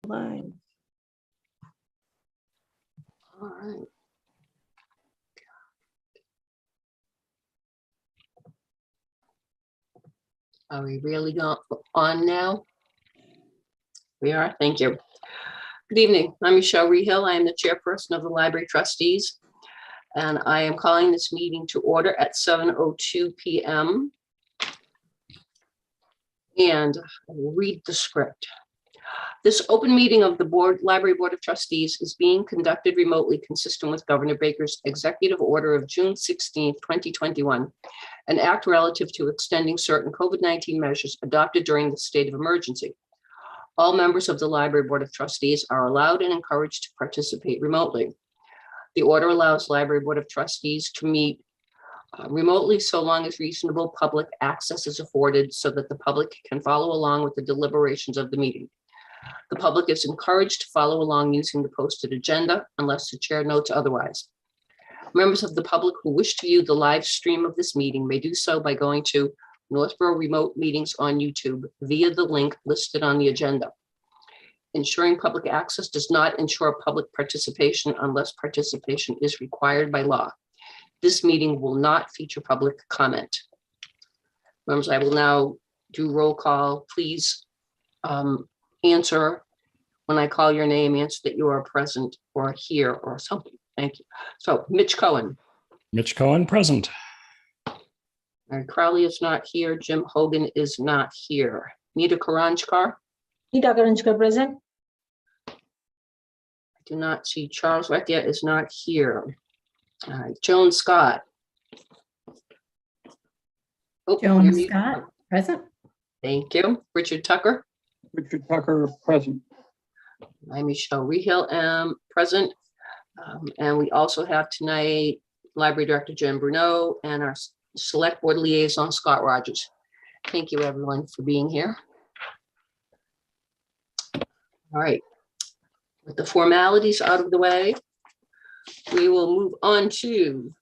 line. All right. Are we really on now? We are, thank you. Good evening, I'm Michelle Rehill. I am the chairperson of the Library Trustees, and I am calling this meeting to order at 7:02 p.m. And I will read the script. This open meeting of the Library Board of Trustees is being conducted remotely consistent with Governor Baker's executive order of June 16, 2021, an act relative to extending certain COVID-19 measures adopted during the state of emergency. All members of the Library Board of Trustees are allowed and encouraged to participate remotely. The order allows Library Board of Trustees to meet remotely so long as reasonable public access is afforded so that the public can follow along with the deliberations of the meeting. The public is encouraged to follow along using the posted agenda unless the chair notes otherwise. Members of the public who wish to view the live stream of this meeting may do so by going to Northborough Remote Meetings on YouTube via the link listed on the agenda. Ensuring public access does not ensure public participation unless participation is required by law. This meeting will not feature public comment. Members, I will now do roll call. Please answer when I call your name, answer that you are present or here or something. Thank you. So Mitch Cohen. Mitch Cohen, present. Mary Crowley is not here. Jim Hogan is not here. Nita Karanjkar. Nita Karanjkar present. I do not see Charles Recchia is not here. Joan Scott. Oh, Joan you're Scott present. Thank you. Richard Tucker. Richard Tucker, present. I'm Michelle Rehill, am present. And we also have tonight Library Director Jen Bruneau and our Select Board Liaison Scott Rogers. Thank you, everyone, for being here. All right. With the formalities out of the way, we will move on to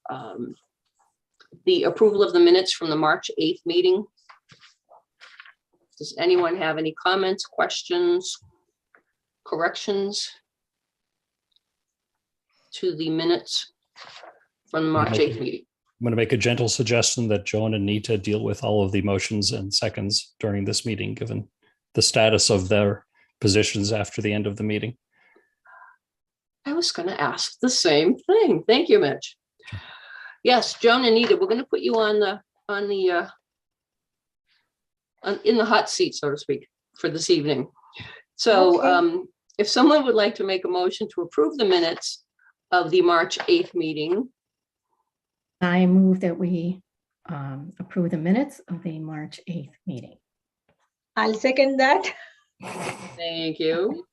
the approval of the minutes from the March 8th meeting. Does anyone have any comments, questions, corrections to the minutes from the March 8th meeting? I'm going to make a gentle suggestion that Joan and Nita deal with all of the motions and seconds during this meeting, given the status of their positions after the end of the meeting. I was going to ask the same thing. Thank you, Mitch. Yes, Joan and Nita, we're going to put you in the hot seat, so to speak, for this evening. So Okay. If someone would like to make a motion to approve the minutes of the March 8th meeting, I move that we approve the minutes of the March 8th meeting. I'll second that. thank you.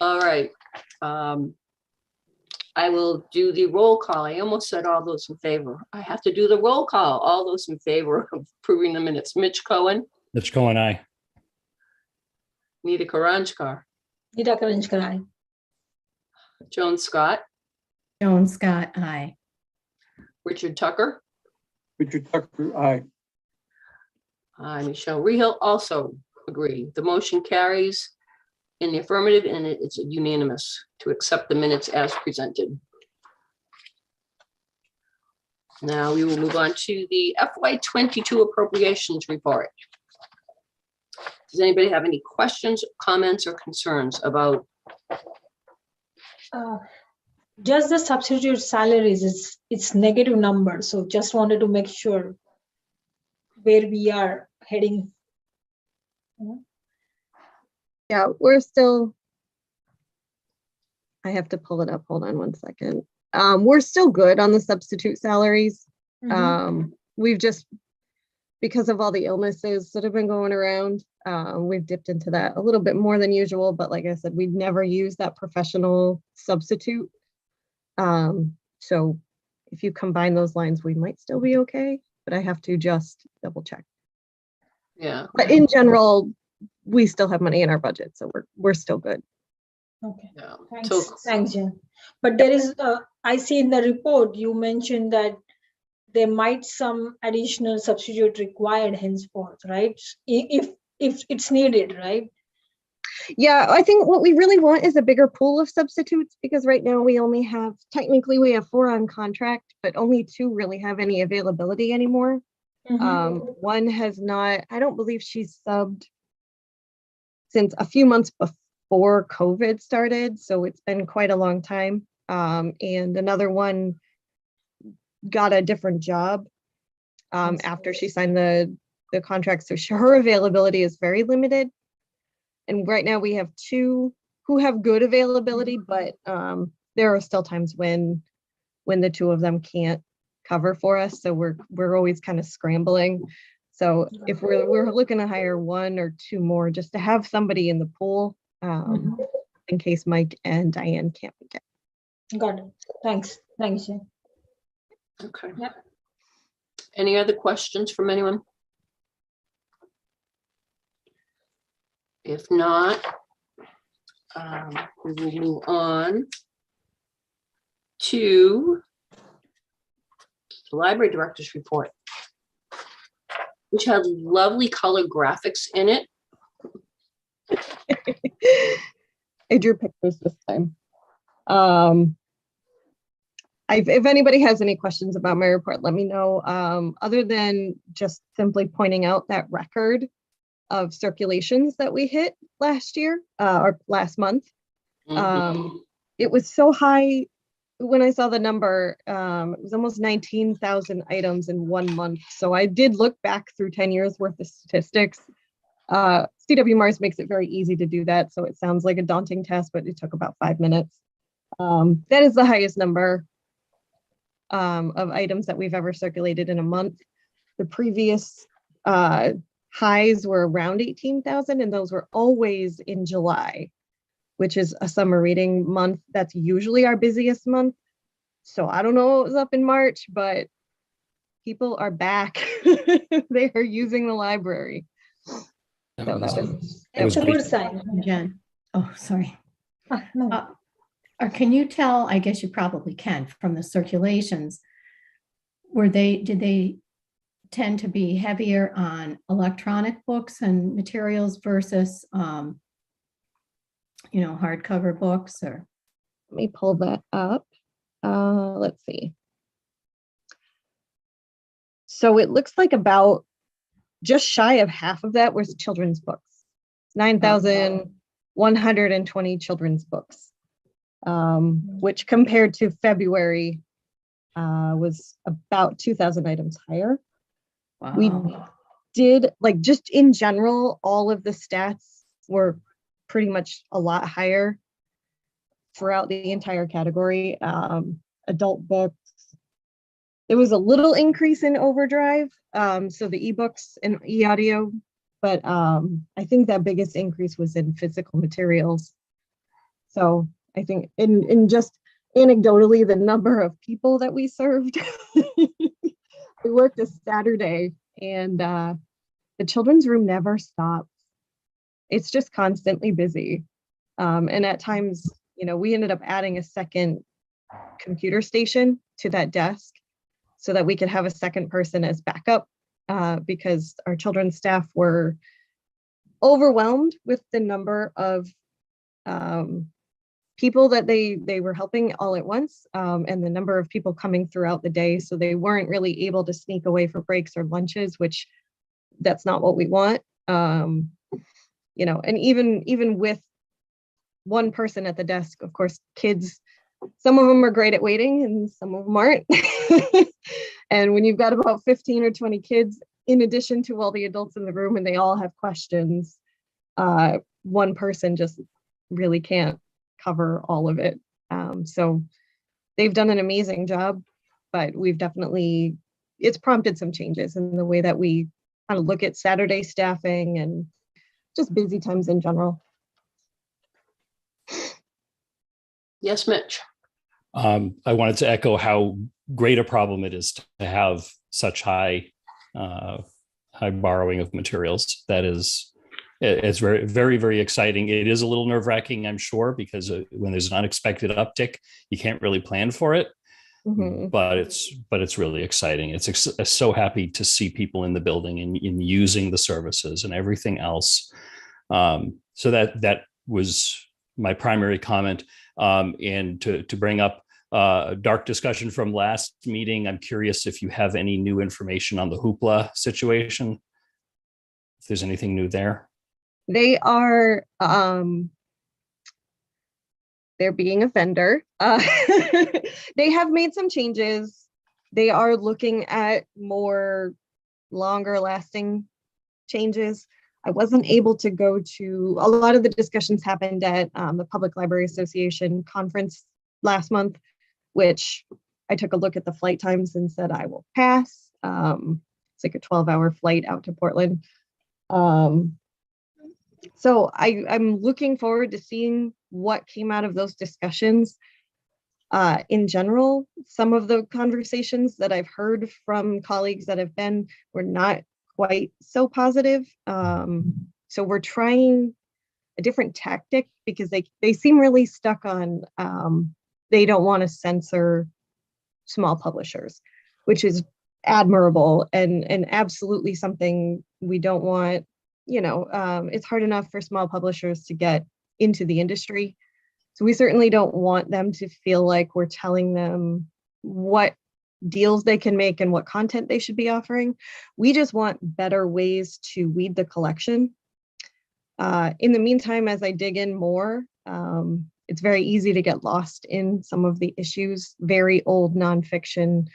All right. I will do the roll call. I almost said all those in favor. I have to do the roll call. All those in favor of approving the minutes. Mitch Cohen, Mitch Cohen, aye. Nita Karanjkar, Nita Karanjkar, aye. Joan Scott, Joan Scott, aye. Richard Tucker. Richard Tucker, aye. I, Michelle Rehill, also agree. The motion carries in the affirmative, and it's unanimous to accept the minutes as presented. Now we will move on to the FY22 appropriations report. Does anybody have any questions, comments, or concerns about? Just the substitute salaries, it's negative number. So just wanted to make sure where we are heading. Yeah, we're still, I have to pull it up. Hold on one second. We're still good on the substitute salaries. We've just, because of all the illnesses that have been going around, we've dipped into that a little bit more than usual. But like I said, we'd never use that professional substitute. So if you combine those lines, we might still be okay, but I have to just double check. Yeah. But in general, we still have money in our budget, so we're still good. Okay, Yeah. thanks, So, thanks, Jen. But there is, I see in the report, you mentioned that there might some additional substitute required henceforth, right? If it's needed, right? Yeah, I think what we really want is a bigger pool of substitutes because right now we only have, technically we have 4 on contract, but only 2 really have any availability anymore. One has not, I don't believe she's subbed since a few months before COVID started. So it's been quite a long time. And another one got a different job after she signed the contract. So her availability is very limited. And right now we have 2 who have good availability, but there are still times when the 2 of them can't cover for us. So we're always kind of scrambling. So if we're looking to hire 1 or 2 more just to have somebody in the pool in case Mike and Diane can't make it. Got it. Thanks. Thanks, Jen. Okay. Yeah. Any other questions from anyone? If not, we will move on to the library director's report, which had lovely color graphics in it. I drew pictures this time. If anybody has any questions about my report, let me know. Other than just simply pointing out that record of circulations that we hit last year or last month. It was so high when I saw the number. It was almost 19,000 items in 1 month. So I did look back through 10 years worth of statistics. CW Mars makes it very easy to do that. So it sounds like a daunting task, but it took about 5 minutes. That is the highest number of items that we've ever circulated in a month. The previous highs were around 18,000, and those were always in July, which is a summer reading month. That's usually our busiest month. So I don't know what was up in March, but people are back. They are using the library. That So was- that was, That's a great. good sign. Jen. Oh, sorry. No. Or can you tell, I guess you probably can, from the circulations, did they tend to be heavier on electronic books and materials versus, hardcover books or? let me pull that up. Let's see. So it looks like about just shy of half of that was children's books. 9,120 children's books, which compared to February was about 2,000 items higher. We did, like, just in general, all of the stats were pretty much a lot higher throughout the entire category. Adult books, there was a little increase in overdrive, so the ebooks and e-audio, but I think that biggest increase was in physical materials. So I think in just anecdotally, the number of people that we served, we worked a Saturday and the children's room never stops. It's just constantly busy. And at times, we ended up adding a second computer station to that desk so that we could have a second person as backup because our children's staff were overwhelmed with the number of people that they were helping all at once and the number of people coming throughout the day. So they weren't really able to sneak away for breaks or lunches, which that's not what we want. And even with one person at the desk, of course, kids, some of them are great at waiting and some of them aren't. And when you've got about 15 or 20 kids, in addition to all the adults in the room, and they all have questions, one person just really can't cover all of it. So they've done an amazing job, but it's prompted some changes in the way that we kind of look at Saturday staffing and just busy times in general. Yes, Mitch. I wanted to echo how great a problem it is to have such high borrowing of materials. It's very, very, very exciting. It is a little nerve-wracking, I'm sure, because when there's an unexpected uptick, you can't really plan for it. Mm-hmm. But it's really exciting. It's so happy to see people in the building and in using the services and everything else. So that was my primary comment. And to bring up dark discussion from last meeting, I'm curious if you have any new information on the hoopla situation. If there's anything new there. They are, they're being a vendor. They have made some changes. They are looking at more longer lasting changes. I wasn't able to go to, a lot of the discussions happened at the Public Library Association conference last month, which I took a look at the flight times and said I will pass. It's like a 12-hour flight out to Portland. So I'm looking forward to seeing what came out of those discussions. In general, some of the conversations that I've heard from colleagues that have been were not quite so positive. So we're trying a different tactic because they seem really stuck on they don't want to censor small publishers, which is admirable and absolutely something we don't want. You know, it's hard enough for small publishers to get into the industry. So we certainly don't want them to feel like we're telling them what deals they can make and what content they should be offering. We just want better ways to weed the collection. In the meantime, as I dig in more, it's very easy to get lost in some of the issues, very old nonfiction,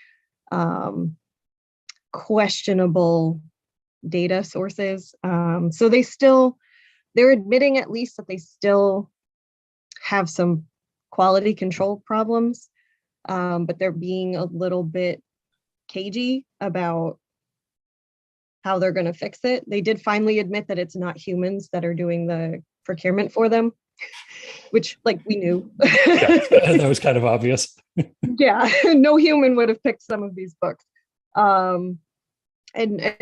questionable data sources. So they're admitting at least that they still have some quality control problems, but they're being a little bit cagey about how they're going to fix it. They did finally admit that it's not humans that are doing the procurement for them, which like we knew. Yeah, that was kind of obvious. Yeah, no human would have picked some of these books. And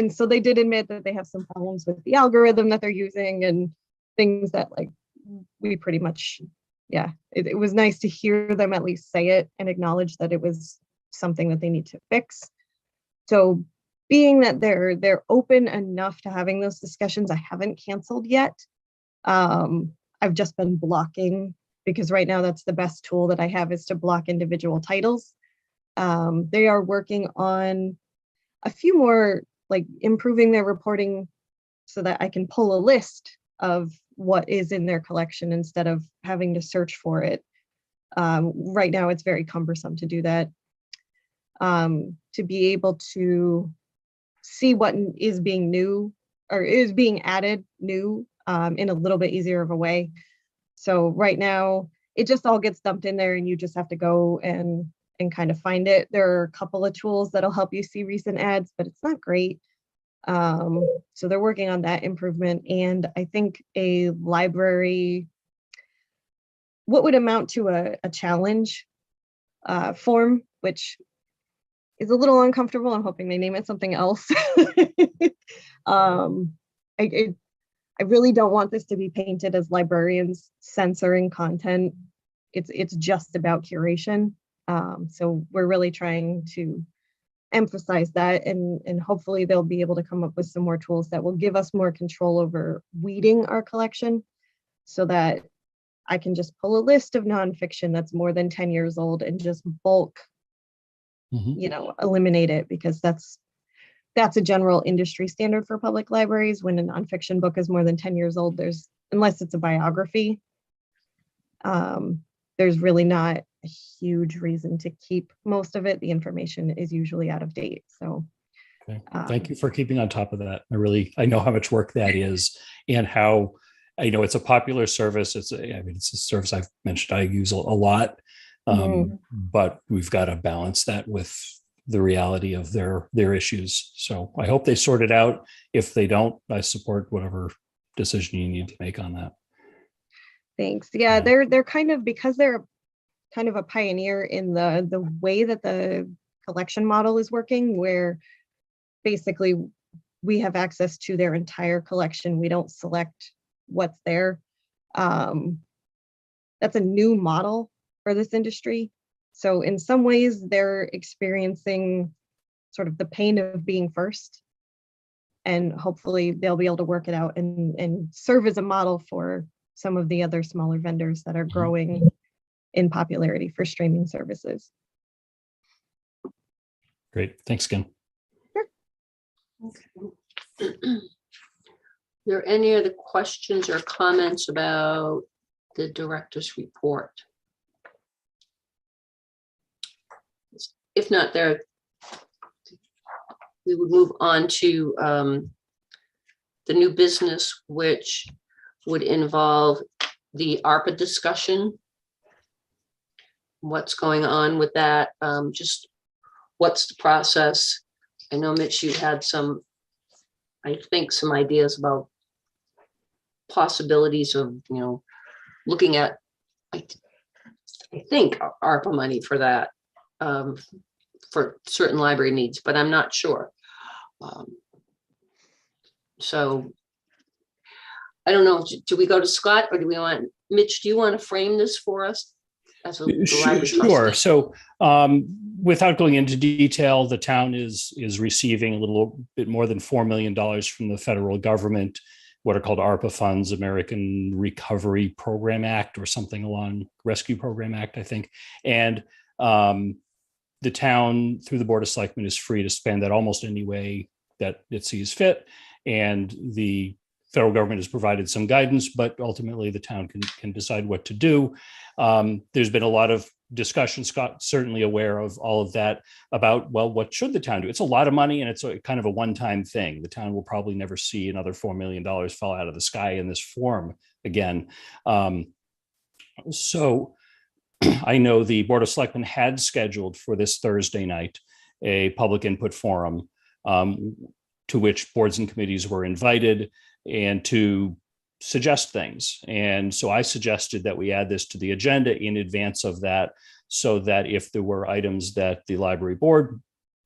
so they did admit that they have some problems with the algorithm that they're using and things that like we pretty much, yeah, it was nice to hear them at least say it and acknowledge that it was something that they need to fix. So being that they're open enough to having those discussions, I haven't canceled yet. I've just been blocking because right now that's the best tool that I have is to block individual titles. They are working on a few more, like improving their reporting so that I can pull a list of what is in their collection instead of having to search for it. Right now, it's very cumbersome to do that. To be able to see what is being new or is being added new in a little bit easier of a way. So right now, it just all gets dumped in there and you just have to go and kind of find it. There are a couple of tools that'll help you see recent ads, but it's not great. So they're working on that improvement. And I think a library, what would amount to a challenge form, which is a little uncomfortable. I'm hoping they name it something else. I really don't want this to be painted as librarians censoring content. It's just about curation. So we're really trying to emphasize that and hopefully they'll be able to come up with some more tools that will give us more control over weeding our collection so that I can just pull a list of nonfiction that's more than 10 years old and just bulk, you know, eliminate it because that's a general industry standard for public libraries. When a nonfiction book is more than 10 years old, unless it's a biography, there's really not a huge reason to keep most of it. The information is usually out of date. So okay. Thank you for keeping on top of that. I know how much work that is and how, I know it's a popular service. It's a service I've mentioned I use a lot, but we've got to balance that with the reality of their issues. So I hope they sort it out. If they don't, I support whatever decision you need to make on that. Thanks. Yeah, they're kind of, because they're kind of a pioneer in the way that the collection model is working, where basically we have access to their entire collection. We don't select what's there. That's a new model for this industry. So in some ways they're experiencing sort of the pain of being first, and hopefully they'll be able to work it out and serve as a model for some of the other smaller vendors that are Mhm. growing in popularity for streaming services. Great. Thanks again. Are there any other questions or comments about the director's report? If not, we would move on to the new business, which would involve the ARPA discussion. What's going on with that? Just what's the process? I know, Mitch, you had some, I think, some ideas about possibilities of, looking at, I think, ARPA money for that, for certain library needs, but I'm not sure. So I don't know, do we go to Scott or do we want, Mitch, do you want to frame this for us? As a library Sure. trustee? So without going into detail, the town is receiving a little bit more than $4 million from the federal government, what are called ARPA funds, American Recovery Program Act, or something along Rescue Program Act, I think. And the town, through the Board of Selectmen, is free to spend that almost any way that it sees fit. And the federal government has provided some guidance, but ultimately the town can decide what to do. There's been a lot of discussion, Scott's certainly aware of all of that, about, well, what should the town do? It's a lot of money and it's kind of a one-time thing. The town will probably never see another $4 million fall out of the sky in this form again. So I know the Board of Selectmen had scheduled for this Thursday night a public input forum to which boards and committees were invited and to suggest things. And so I suggested that we add this to the agenda in advance of that, so that if there were items that the library board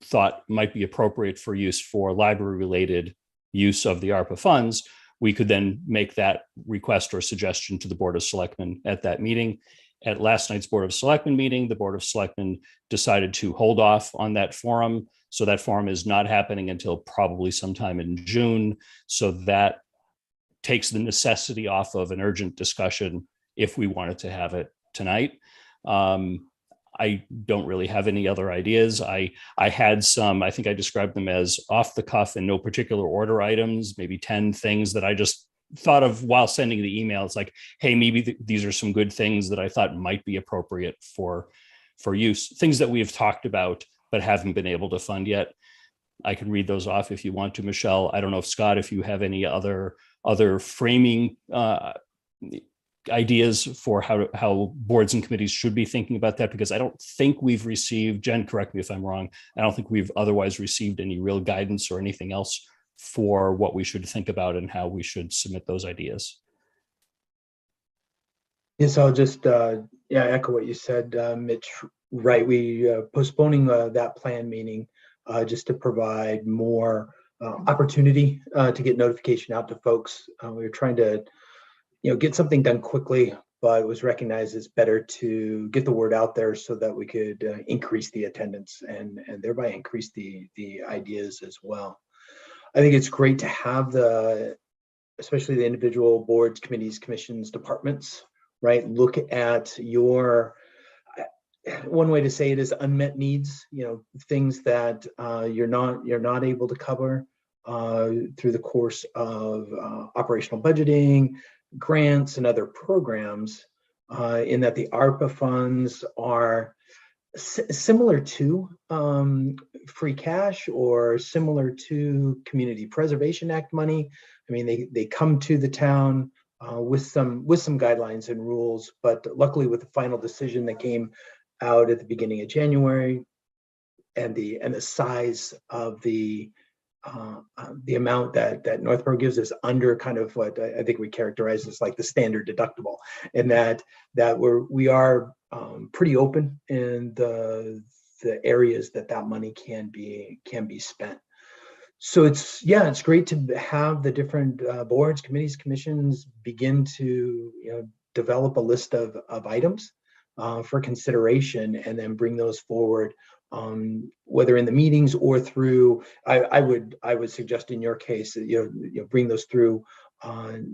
thought might be appropriate for use for library related use of the ARPA funds, we could then make that request or suggestion to the Board of Selectmen at that meeting. At last night's Board of Selectmen meeting, the Board of Selectmen decided to hold off on that forum. So that forum is not happening until probably sometime in June. So that takes the necessity off of an urgent discussion if we wanted to have it tonight. I don't really have any other ideas. I had some, I think I described them as off the cuff and no particular order items, maybe 10 things that I just thought of while sending the email. It's like, hey, maybe these are some good things that I thought might be appropriate for use, things that we have talked about but haven't been able to fund yet. I can read those off if you want to, Michelle. I don't know if Scott, if you have any other framing ideas for how boards and committees should be thinking about that, because I don't think we've received, Jen, correct me if I'm wrong, I don't think we've otherwise received any real guidance or anything else for what we should think about and how we should submit those ideas. Yes, I'll just echo what you said, Mitch. Right, we postponing that plan meeting just to provide more opportunity to get notification out to folks. We were trying to, get something done quickly, but it was recognized as better to get the word out there so that we could increase the attendance and thereby increase the ideas as well. I think it's great to have especially the individual boards, committees, commissions, departments, right? Look at your, one way to say it is unmet needs, things that you're not able to cover through the course of operational budgeting, grants, and other programs, in that the ARPA funds are similar to free cash or similar to Community Preservation Act money. I mean, they come to the town with some guidelines and rules, but luckily with the final decision that came out at the beginning of January, and the size of the amount that Northborough gives is under kind of what I think we characterize as like the standard deductible, and that we are pretty open in the areas that money can be spent. So it's great to have the different boards, committees, commissions begin to develop a list of items for consideration, and then bring those forward, whether in the meetings or through. I would suggest in your case, bring those through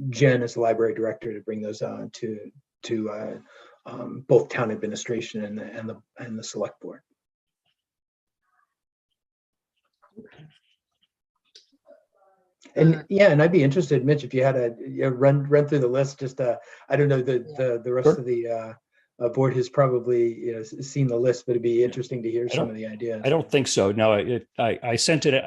Jen as the library director to bring those to both town administration and the select board. And yeah, and I'd be interested, Mitch, if you had run through the list. Just I don't know, the rest Sure. of the board has probably seen the list, but it'd be interesting to hear some of the ideas. I don't think so. No, I sent it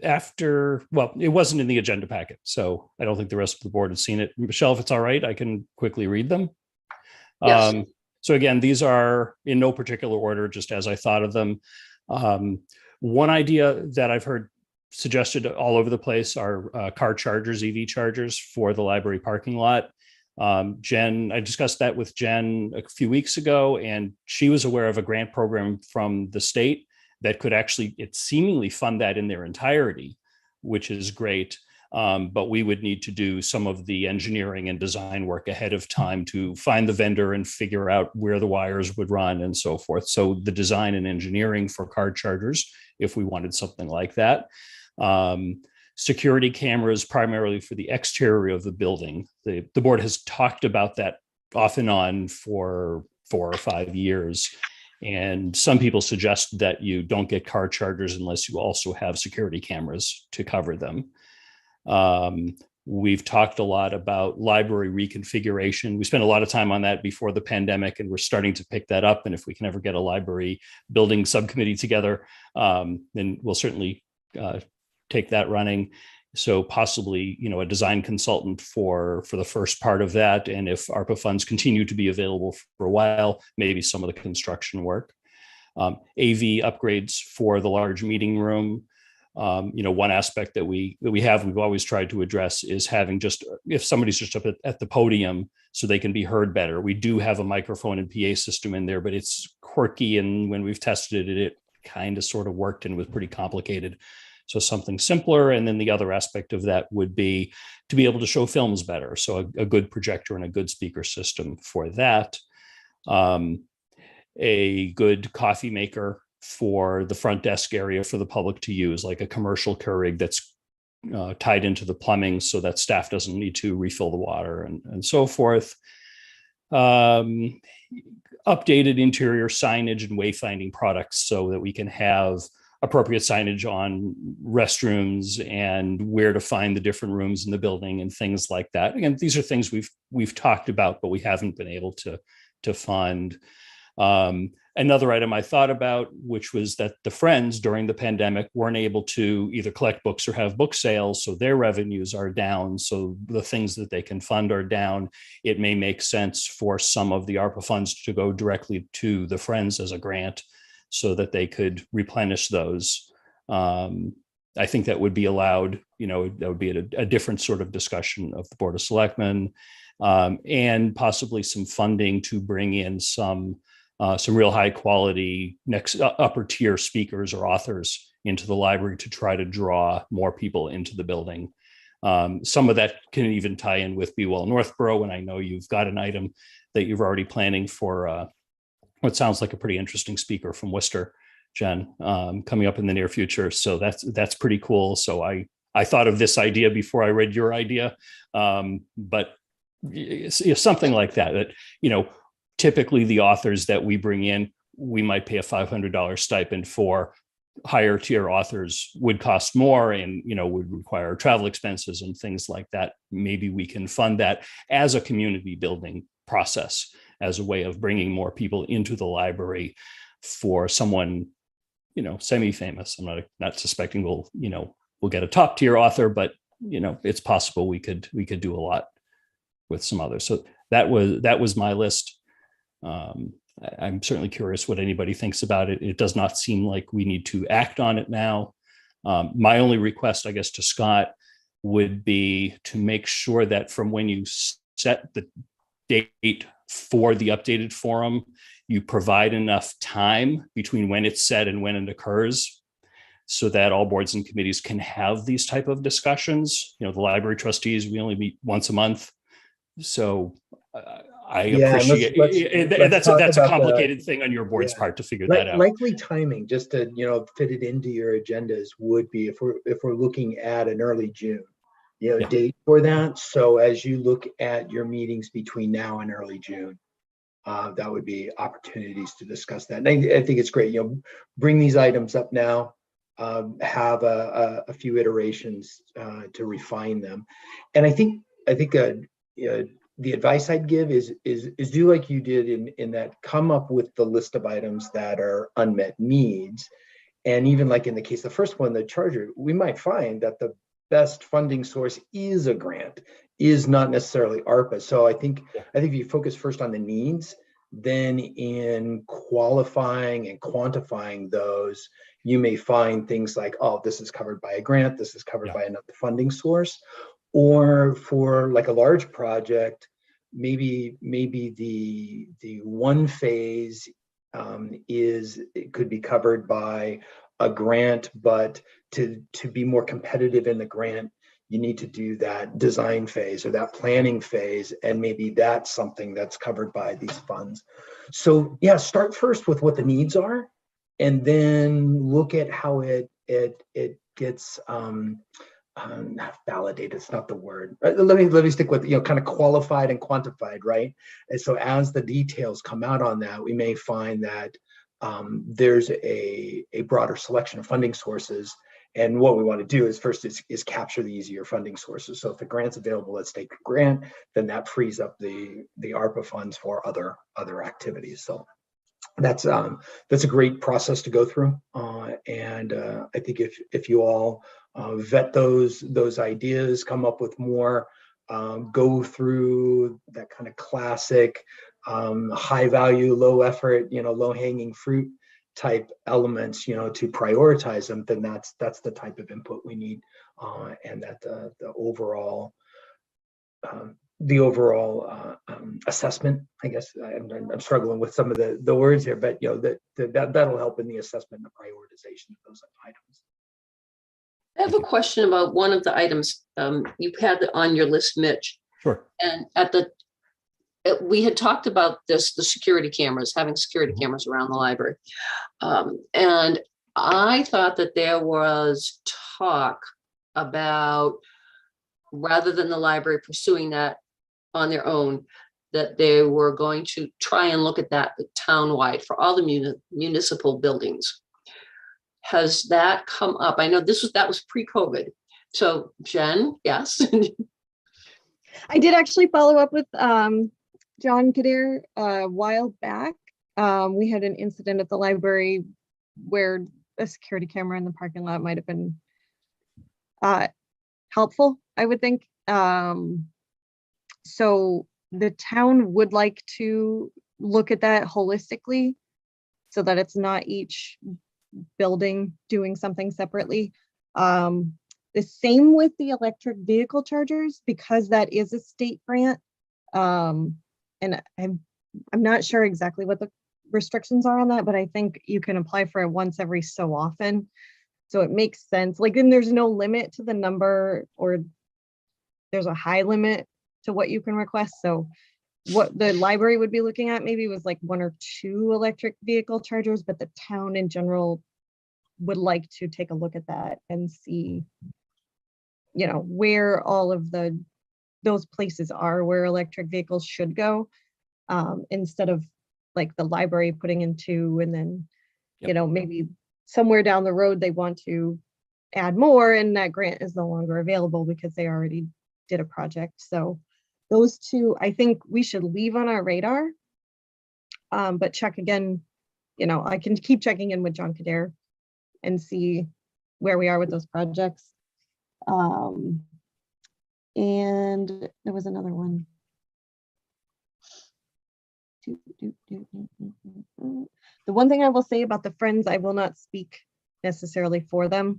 after, well, it wasn't in the agenda packet, so I don't think the rest of the board has seen it. Michelle, if it's all right, I can quickly read them. Yes. So again, these are in no particular order, just as I thought of them. One idea that I've heard suggested all over the place are car chargers, EV chargers for the library parking lot. Jen, I discussed that with Jen a few weeks ago, and she was aware of a grant program from the state that could actually, it seemingly fund that in their entirety, which is great. But we would need to do some of the engineering and design work ahead of time to find the vendor and figure out where the wires would run and so forth. So the design and engineering for car chargers, if we wanted something like that. Security cameras primarily for the exterior of the building. The board has talked about that off and on for 4 or 5 years. And some people suggest that you don't get car chargers unless you also have security cameras to cover them. We've talked a lot about library reconfiguration. We spent a lot of time on that before the pandemic, and we're starting to pick that up. And if we can ever get a library building subcommittee together, then we'll certainly take that running. So possibly, a design consultant for the first part of that. And if ARPA funds continue to be available for a while, maybe some of the construction work. AV upgrades for the large meeting room. One aspect that we've always tried to address is having if somebody's just up at the podium so they can be heard better. We do have a microphone and PA system in there, but it's quirky. And when we've tested it, it kind of sort of worked and was pretty complicated. So something simpler. And then the other aspect of that would be to be able to show films better. So a good projector and a good speaker system for that. A good coffee maker for the front desk area for the public to use, like a commercial Keurig that's tied into the plumbing so that staff doesn't need to refill the water and so forth. Updated interior signage and wayfinding products so that we can have appropriate signage on restrooms and where to find the different rooms in the building and things like that. Again, these are things we've talked about, but we haven't been able to fund. Another item I thought about, which was that the Friends during the pandemic weren't able to either collect books or have book sales, so their revenues are down. So the things that they can fund are down. It may make sense for some of the ARPA funds to go directly to the Friends as a grant so that they could replenish those. I think that would be allowed, that would be a different sort of discussion of the Board of Selectmen, and possibly some funding to bring in some real high quality upper tier speakers or authors into the library to try to draw more people into the building. Some of that can even tie in with Be Well Northborough, and I know you've got an item that you're already planning for what sounds like a pretty interesting speaker from Worcester, Jen, coming up in the near future. So that's pretty cool. So I thought of this idea before I read your idea, but something like that, typically the authors that we bring in, we might pay a $500 stipend for. Higher tier authors would cost more and, would require travel expenses and things like that. Maybe we can fund that as a community building process, as a way of bringing more people into the library for someone, semi-famous. I'm not suspecting we'll get a top tier author, but it's possible we could do a lot with some others. So that was my list. I'm certainly curious what anybody thinks about it. It does not seem like we need to act on it now. My only request, I guess, to Scott would be to make sure that from when you set the date for the updated forum, you provide enough time between when it's set and when it occurs so that all boards and committees can have these type of discussions. The library trustees, we only meet once a month. So I appreciate it. That's a complicated thing on your board's part to figure that out. Likely timing, just to fit it into your agendas, would be if we're looking at an early June Yeah. date for that. So as you look at your meetings between now and early June, that would be opportunities to discuss that. And I think it's great, bring these items up now, have a few iterations to refine them. And I think the advice I'd give is do like you did in that, come up with the list of items that are unmet needs. And even like in the case, the first one, the charger, we might find that the best funding source is a grant, is not necessarily ARPA. So I think if you focus first on the needs, then in qualifying and quantifying those, you may find things like, oh, this is covered by a grant, this is covered by another funding source. Or for like a large project, maybe the one phase it could be covered by a grant, but to be more competitive in the grant, you need to do that design phase or that planning phase, and maybe that's something that's covered by these funds. So yeah, start first with what the needs are, and then look at how it gets not validated, it's not the word. Let me stick with kind of qualified and quantified, right? And so as the details come out on that, we may find that there's a broader selection of funding sources. And what we want to do is first is capture the easier funding sources. So if the grant's available, let's take the grant, then that frees up the ARPA funds for other activities. So that's a great process to go through. And I think if you all vet those ideas, come up with more, go through that kind of classic high value, low effort, low hanging fruit type elements, to prioritize them, then that's the type of input we need, and that the overall assessment, I guess I'm struggling with some of the words here, but that'll help in the assessment and the prioritization of those items. I have a question about one of the items you had on your list, Mitch. Sure. And we had talked about the security cameras, having security cameras around the library. And I thought that there was talk about, rather than the library pursuing that on their own, that they were going to try and look at that town-wide for all the municipal buildings. Has that come up? I know that was pre-COVID. So Jen, yes. I did actually follow up with John Kadir a while back. We had an incident at the library where a security camera in the parking lot might have been helpful, I would think. So the town would like to look at that holistically so that it's not each building doing something separately. The same with the electric vehicle chargers, because that is a state grant. And I'm not sure exactly what the restrictions are on that, but I think you can apply for it once every so often. So it makes sense. Like, then there's no limit to the number, or there's a high limit to what you can request. So what the library would be looking at maybe was like 1 or 2 electric vehicle chargers, but the town in general would like to take a look at that and see, where all of those places are where electric vehicles should go, instead of like the library putting in 2 and then, maybe somewhere down the road they want to add more and that grant is no longer available because they already did a project. So those 2, I think we should leave on our radar, but check again. I can keep checking in with John Kadir and see where we are with those projects. And there was another one. The one thing I will say about the Friends, I will not speak necessarily for them,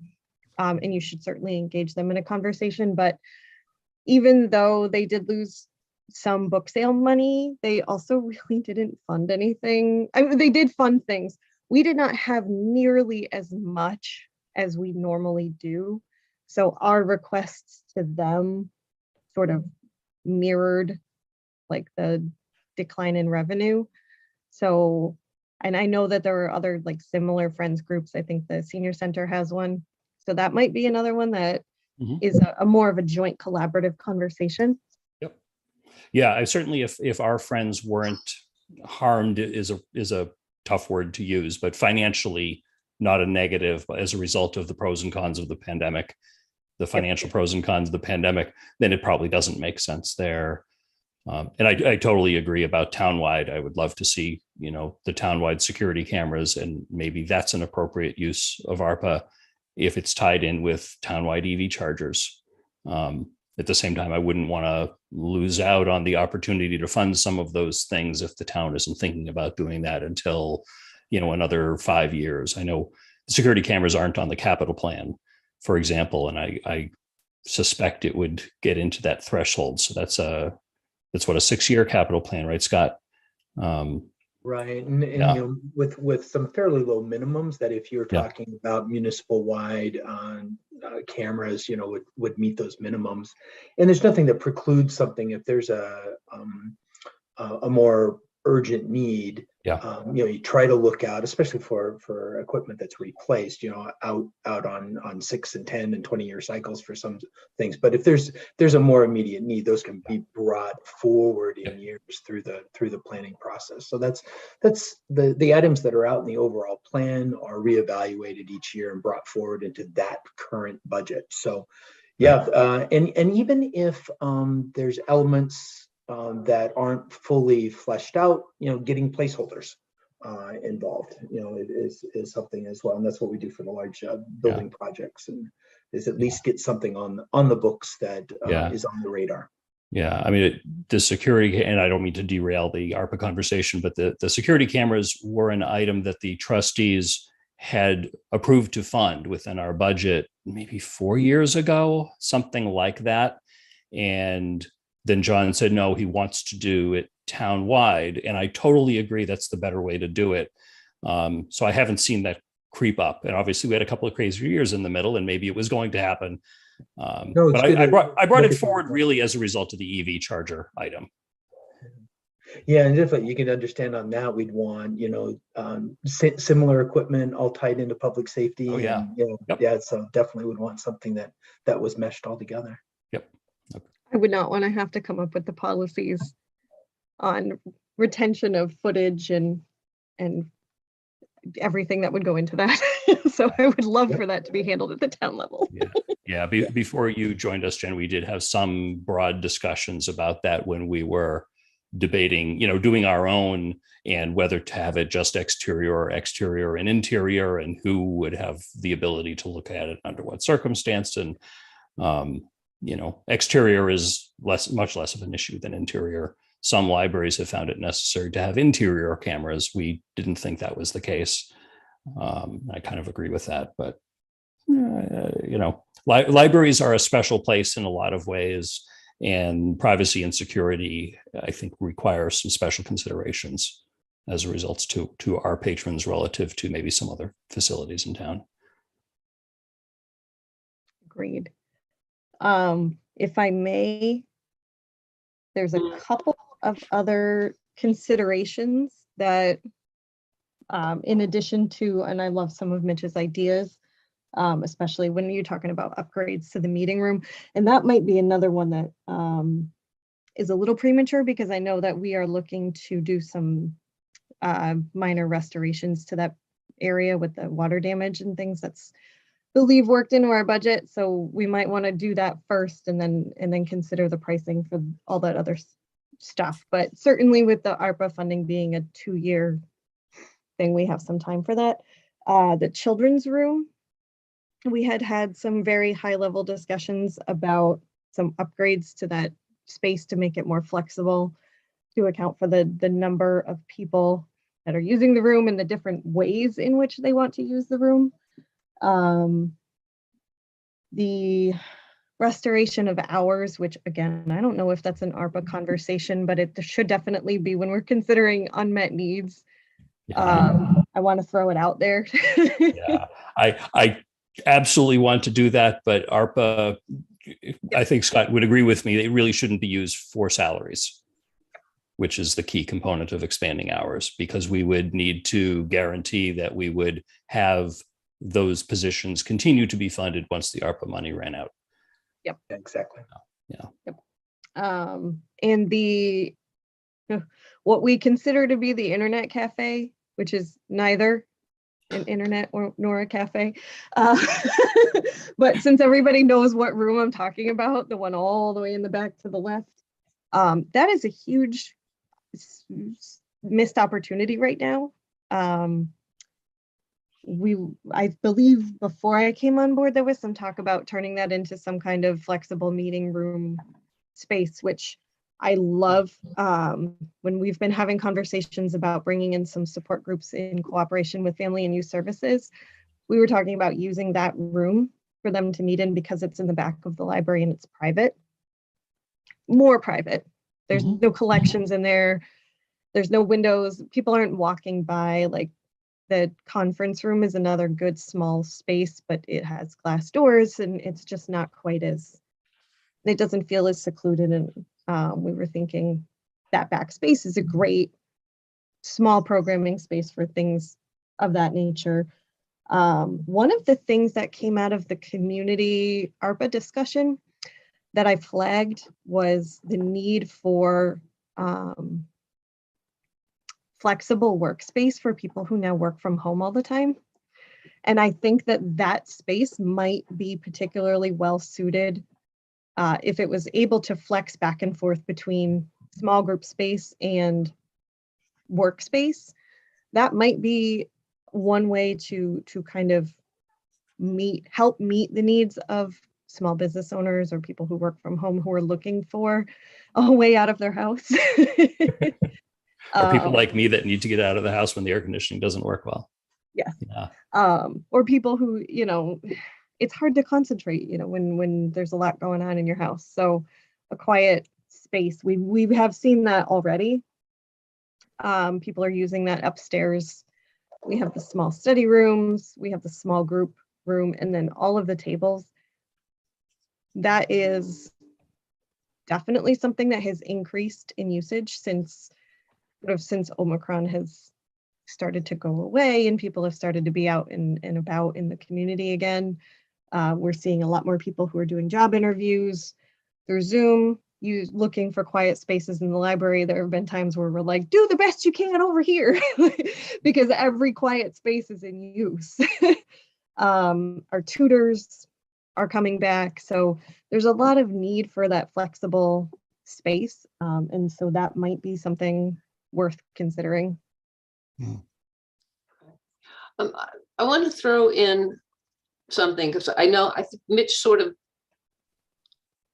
and you should certainly engage them in a conversation, but even though they did lose some book sale money, they also really didn't fund anything. I mean, they did fund things. We did not have nearly as much as we normally do. So our requests to them sort of mirrored like the decline in revenue. So, and I know that there are other like similar Friends groups. I think the senior center has one. So that might be another one that Mhm. is a more of a joint collaborative conversation. Yep. Yeah, I certainly, if our friends weren't harmed, is a tough word to use, but financially not a negative as a result of the pros and cons of the pandemic, the financial pros and cons of the pandemic, then it probably doesn't make sense there. And I totally agree about townwide. I would love to see, the townwide security cameras, and maybe that's an appropriate use of ARPA if it's tied in with townwide EV chargers. At the same time, I wouldn't want to lose out on the opportunity to fund some of those things if the town isn't thinking about doing that until, another 5 years. I know security cameras aren't on the capital plan, for example, and I suspect it would get into that threshold. So that's what, a 6-year capital plan, right, Scott? Right, and Yeah. with some fairly low minimums that if you're Yeah. talking about municipal wide cameras, would meet those minimums. And there's nothing that precludes something if there's a more urgent need. Yeah. You try to look out, especially for equipment that's replaced, out on 6 and 10 and 20-year cycles for some things. But if there's a more immediate need, those can be brought forward in years through the planning process. So that's the items that are out in the overall plan are reevaluated each year and brought forward into that current budget. So yeah, and even if there's elements that aren't fully fleshed out, getting placeholders involved, is something as well. And that's what we do for the large building projects, and is at least get something on the books that is on the radar. Yeah, I mean, the security, and I don't mean to derail the ARPA conversation, but the security cameras were an item that the trustees had approved to fund within our budget maybe 4 years ago, something like that. And then John said, no, he wants to do it town-wide. And I totally agree that's the better way to do it. So I haven't seen that creep up. And obviously we had a couple of crazy years in the middle, and maybe it was going to happen. No, but I brought it forward really as a result of the EV charger item. Yeah, and definitely you can understand on that, we'd want, similar equipment all tied into public safety. Oh, yeah. And, so definitely would want something that was meshed all together. Yep. I would not want to have to come up with the policies on retention of footage and everything that would go into that. So I would love for that to be handled at the town level. Yeah. Before you joined us, Jen, we did have some broad discussions about that when we were debating, doing our own, and whether to have it just exterior and interior, and who would have the ability to look at it under what circumstance. And exterior is much less of an issue than interior. Some libraries have found it necessary to have interior cameras. We didn't think that was the case. I kind of agree with that, but libraries are a special place in a lot of ways, and privacy and security, I think, require some special considerations as a result to our patrons relative to maybe some other facilities in town. Agreed. If I may, there's a couple of other considerations that, in addition to, and I love some of Mitch's ideas, especially when you're talking about upgrades to the meeting room. And that might be another one that is a little premature, because I know that we are looking to do some minor restorations to that area with the water damage and things that's believe worked into our budget. So we might want to do that first and then consider the pricing for all that other stuff. But certainly with the ARPA funding being a 2-year thing, we have some time for that. The children's room, we had some very high level discussions about some upgrades to that space to make it more flexible, to account for the number of people that are using the room and the different ways in which they want to use the room. The restoration of hours, which again, I don't know if that's an ARPA conversation, but it should definitely be when we're considering unmet needs. I want to throw it out there. Yeah, I absolutely want to do that, but ARPA, I think Scott would agree with me, it really shouldn't be used for salaries, which is the key component of expanding hours, because we would need to guarantee that we would have those positions continue to be funded once the ARPA money ran out. Exactly. And the what we consider to be the internet cafe, which is neither an internet nor a cafe. But since everybody knows what room I'm talking about, the one all the way in the back to the left, that is a huge missed opportunity right now. I believe before I came on board, there was some talk about turning that into some kind of flexible meeting room space, which I love. When we've been having conversations about bringing in some support groups in cooperation with Family and Youth Services, we were talking about using that room for them to meet in because it's in the back of the library and it's private, more private. There's no collections in there. There's no windows. People aren't walking by. Like, the conference room is another good small space, but it has glass doors and it's just not quite as, it doesn't feel as secluded. And we were thinking that back space is a great small programming space for things of that nature. One of the things that came out of the community ARPA discussion that I flagged was the need for flexible workspace for people who now work from home all the time. And I think that that space might be particularly well suited if it was able to flex back and forth between small group space and workspace. That might be one way to kind of help meet the needs of small business owners or people who work from home who are looking for a way out of their house. Or people like me that need to get out of the house when the air conditioning doesn't work well. Yes. Yeah. Or people who, it's hard to concentrate, when there's a lot going on in your house. So a quiet space, we have seen that already. People are using that upstairs. We have the small study rooms, we have the small group room, and then all of the tables. That is definitely something that has increased in usage since Omicron has started to go away and people have started to be out and about in the community again. We're seeing a lot more people who are doing job interviews through Zoom, looking for quiet spaces in the library. There have been times where we're like, do the best you can over here, because every quiet space is in use. Our tutors are coming back. So there's a lot of need for that flexible space. And so that might be something worth considering. I want to throw in something because I think Mitch sort of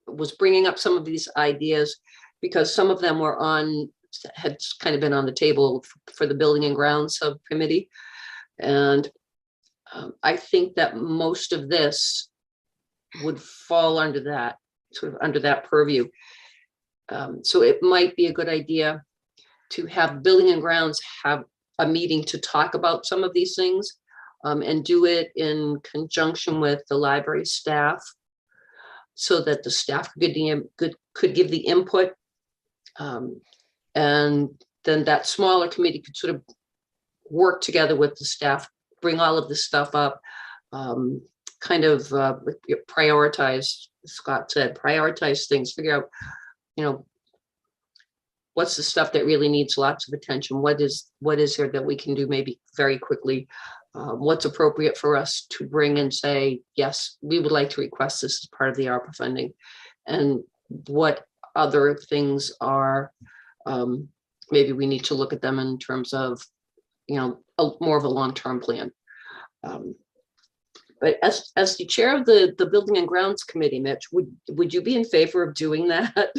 was bringing up some of these ideas because some of them had kind of been on the table for the Building and Grounds Subcommittee. And I think that most of this would fall under that, sort of under that purview. So it might be a good idea to have Building and Grounds have a meeting to talk about some of these things and do it in conjunction with the library staff so that the staff could give the input. And then that smaller committee could sort of work together with the staff, bring all of this stuff up, kind of prioritize, Scott said, prioritize things, figure out, what's the stuff that really needs lots of attention? What is there that we can do maybe very quickly? What's appropriate for us to bring and say, yes, we would like to request this as part of the ARPA funding. And what other things are, maybe we need to look at them in terms of, more of a long-term plan. But as the chair of the Building and Grounds Committee, Mitch, would you be in favor of doing that?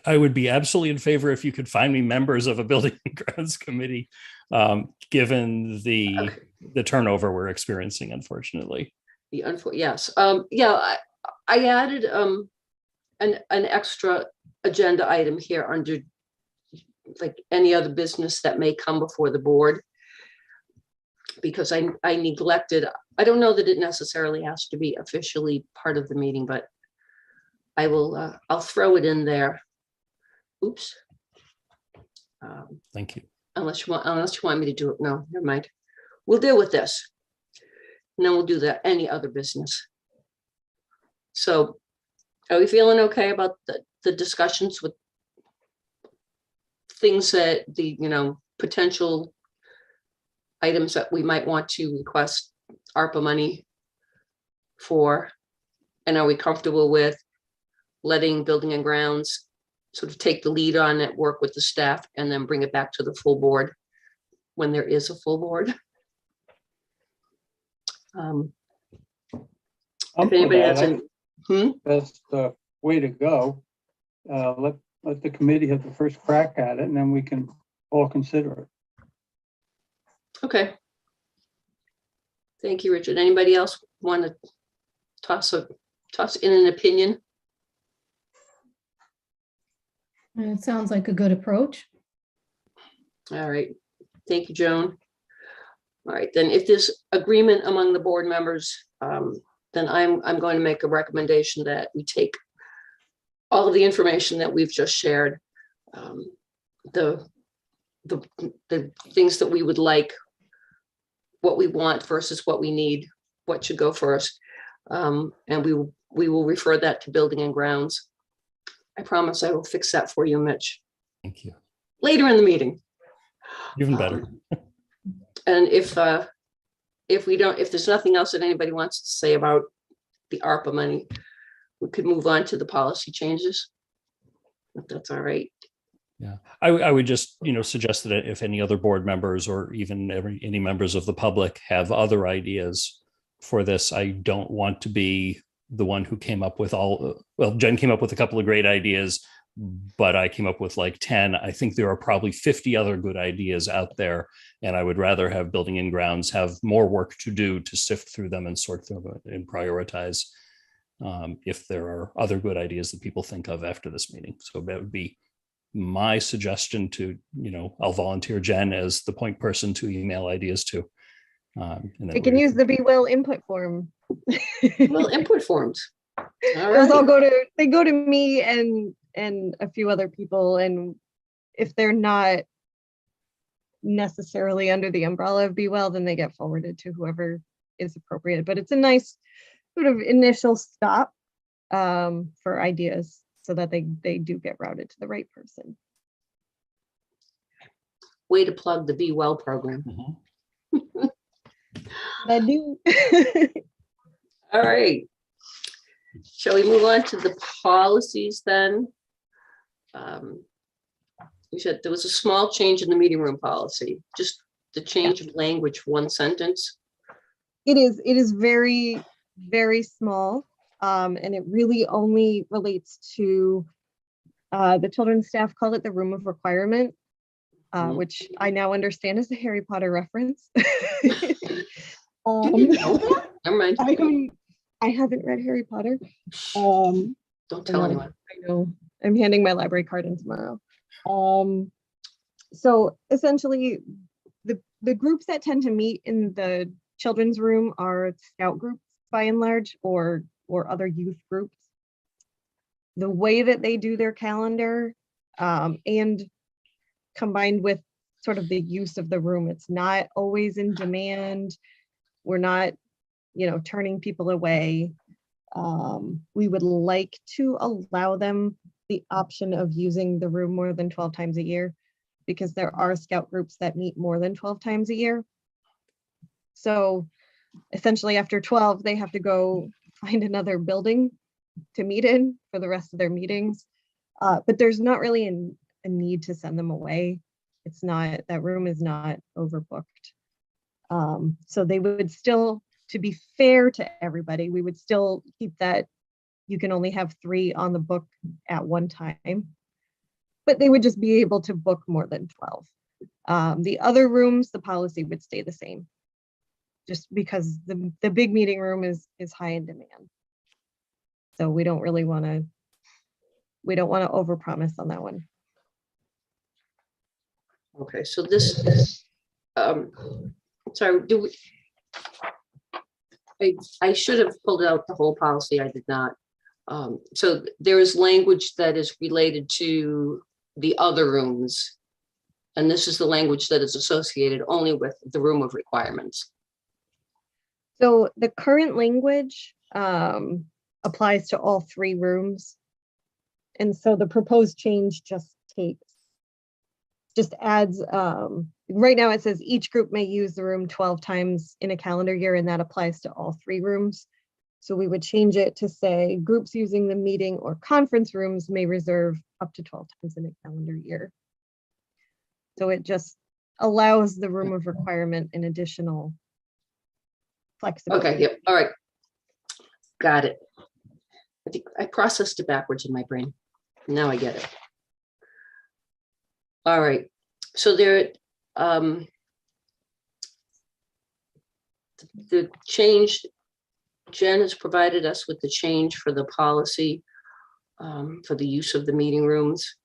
I would be absolutely in favor if you could find me members of a Building and Grounds Committee, given the turnover we're experiencing, unfortunately. Yes. I added an extra agenda item here under like any other business that may come before the board, because I neglected. I don't know that it necessarily has to be officially part of the meeting, but I will. I'll throw it in there. Oops. Thank you. Unless you want me to do it. No, never mind. We'll deal with this, and then we'll do any other business. So Are we feeling okay about the discussions with things that the, potential items that we might want to request ARPA money for? And are we comfortable with letting Building and Grounds sort of take the lead on it, work with the staff, and then bring it back to the full board when there is a full board? I'm If for anybody that. has I any, think that's the way to go. Let the committee have the first crack at it, and then we can all consider it. Okay. Thank you, Richard. Anybody else want to toss in an opinion? It sounds like a good approach. All right. Thank you, Joan. All right, then if there's agreement among the board members, then I'm going to make a recommendation that we take all of the information that we've just shared, the things that we would like, what we want versus what we need, what should go first. And we will refer that to Building and Grounds. I promise I will fix that for you, Mitch, Thank you. later in the meeting. Even better. And if there's nothing else that anybody wants to say about the ARPA money, we could move on to the policy changes, if that's all right. Yeah, I would just, suggest that if any other board members or even any members of the public have other ideas for this, I don't want to be the one who came up with Jen came up with a couple of great ideas, but I came up with like 10. I think there are probably 50 other good ideas out there, and I would rather have Building and Grounds have more work to do to sift through them and sort through them and prioritize if there are other good ideas that people think of after this meeting. So that would be my suggestion to, I'll volunteer Jen as the point person to email ideas to. And then I can use the Be Well input form. Well, input forms. All Those all right. go to me and a few other people, and if they're not necessarily under the umbrella of Be Well, then they get forwarded to whoever is appropriate. But it's a nice sort of initial stop for ideas so that they do get routed to the right person. Way to plug the Be Well program. Mhm. I do. All right. Shall we move on to the policies then? You said there was a small change in the meeting room policy, just the change of language, one sentence. It is very, very small. And it really only relates to the children's staff call it the room of requirement, which I now understand is the Harry Potter reference. You didn't know that? Never mind. I haven't read Harry Potter. Don't tell I know, anyone. I know. I'm handing my library card in tomorrow. So essentially, the groups that tend to meet in the children's room are scout groups by and large, or other youth groups. The way that they do their calendar, and combined with sort of the use of the room, it's not always in demand. We're not, turning people away. We would like to allow them the option of using the room more than 12 times a year, because there are scout groups that meet more than 12 times a year. So essentially after 12, they have to go find another building to meet in for the rest of their meetings. But there's not really a need to send them away. It's not, that room is not overbooked. So they would still, to be fair to everybody, we would still keep that you can only have 3 on the book at one time, but they would just be able to book more than 12. The other rooms, the policy would stay the same, just because the big meeting room is high in demand. So we don't really want to, overpromise on that one. Okay, so this, sorry, I should have pulled out the whole policy. I did not. So there is language that is related to the other rooms. And this is the language that is associated only with the room of requirements. So the current language applies to all 3 rooms. And so the proposed change just adds, right now it says each group may use the room 12 times in a calendar year, and that applies to all 3 rooms. So we would change it to say groups using the meeting or conference rooms may reserve up to 12 times in a calendar year. So it just allows the room of requirement an additional flexibility. Okay, yep, all right. Got it. I think I processed it backwards in my brain. Now I get it. All right, so there, the change, Jen has provided us with the change for the policy for the use of the meeting rooms.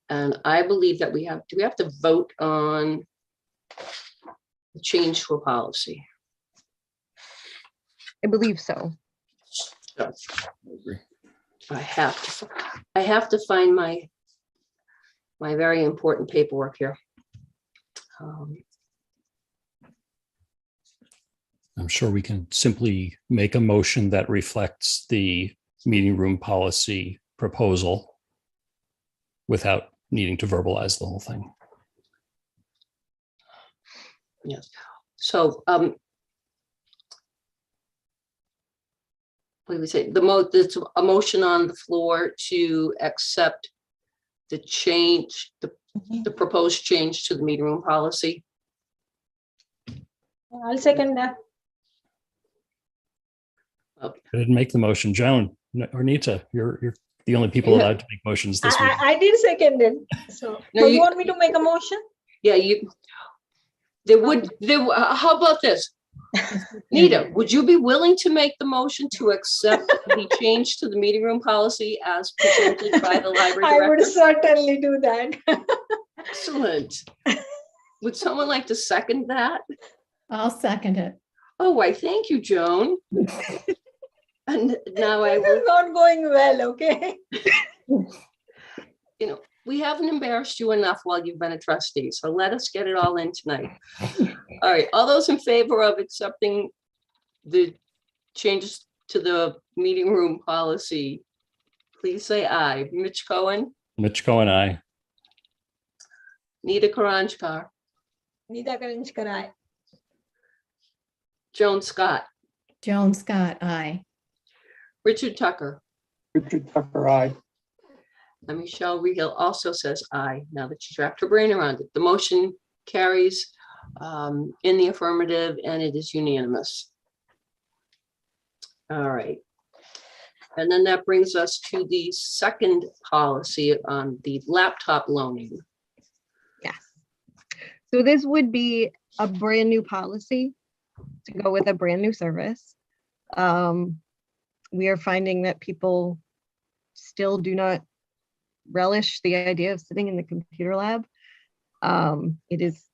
And I believe that do we have to vote on the change to a policy? I believe so. So, I have to find my very important paperwork here. I'm sure we can simply make a motion that reflects the meeting room policy proposal without needing to verbalize the whole thing. Yes, so what do we say? There's a motion on the floor to accept the change, the proposed change to the meeting room policy. I'll second that. I didn't make the motion. Joan or Nita, you're the only people allowed to make motions this week. I did second it. So, No, you want me to make a motion? Yeah, how about this? Nita, would you be willing to make the motion to accept the change to the meeting room policy as presented by the library I would director? certainly do that. Excellent. Would someone like to second that? I'll second it. Oh, why, thank you, Joan. And now I This will, is not going well, okay? we haven't embarrassed you enough while you've been a trustee, so let us get it all in tonight. All right, all those in favor of accepting the changes to the meeting room policy, please say aye. Mitch Cohen, Mitch Cohen, aye. Nita Karanjkar, Nita Karanjkar, aye. Joan Scott, Joan Scott, aye. Richard Tucker, Richard Tucker, aye. and Michelle Rehill also says aye, now that she's wrapped her brain around it. The motion carries in the affirmative, and it is unanimous. All right. And then that brings us to the second policy on the laptop loaning. Yes. So this would be a brand new policy to go with a brand new service. We are finding that people still do not relish the idea of sitting in the computer lab. It is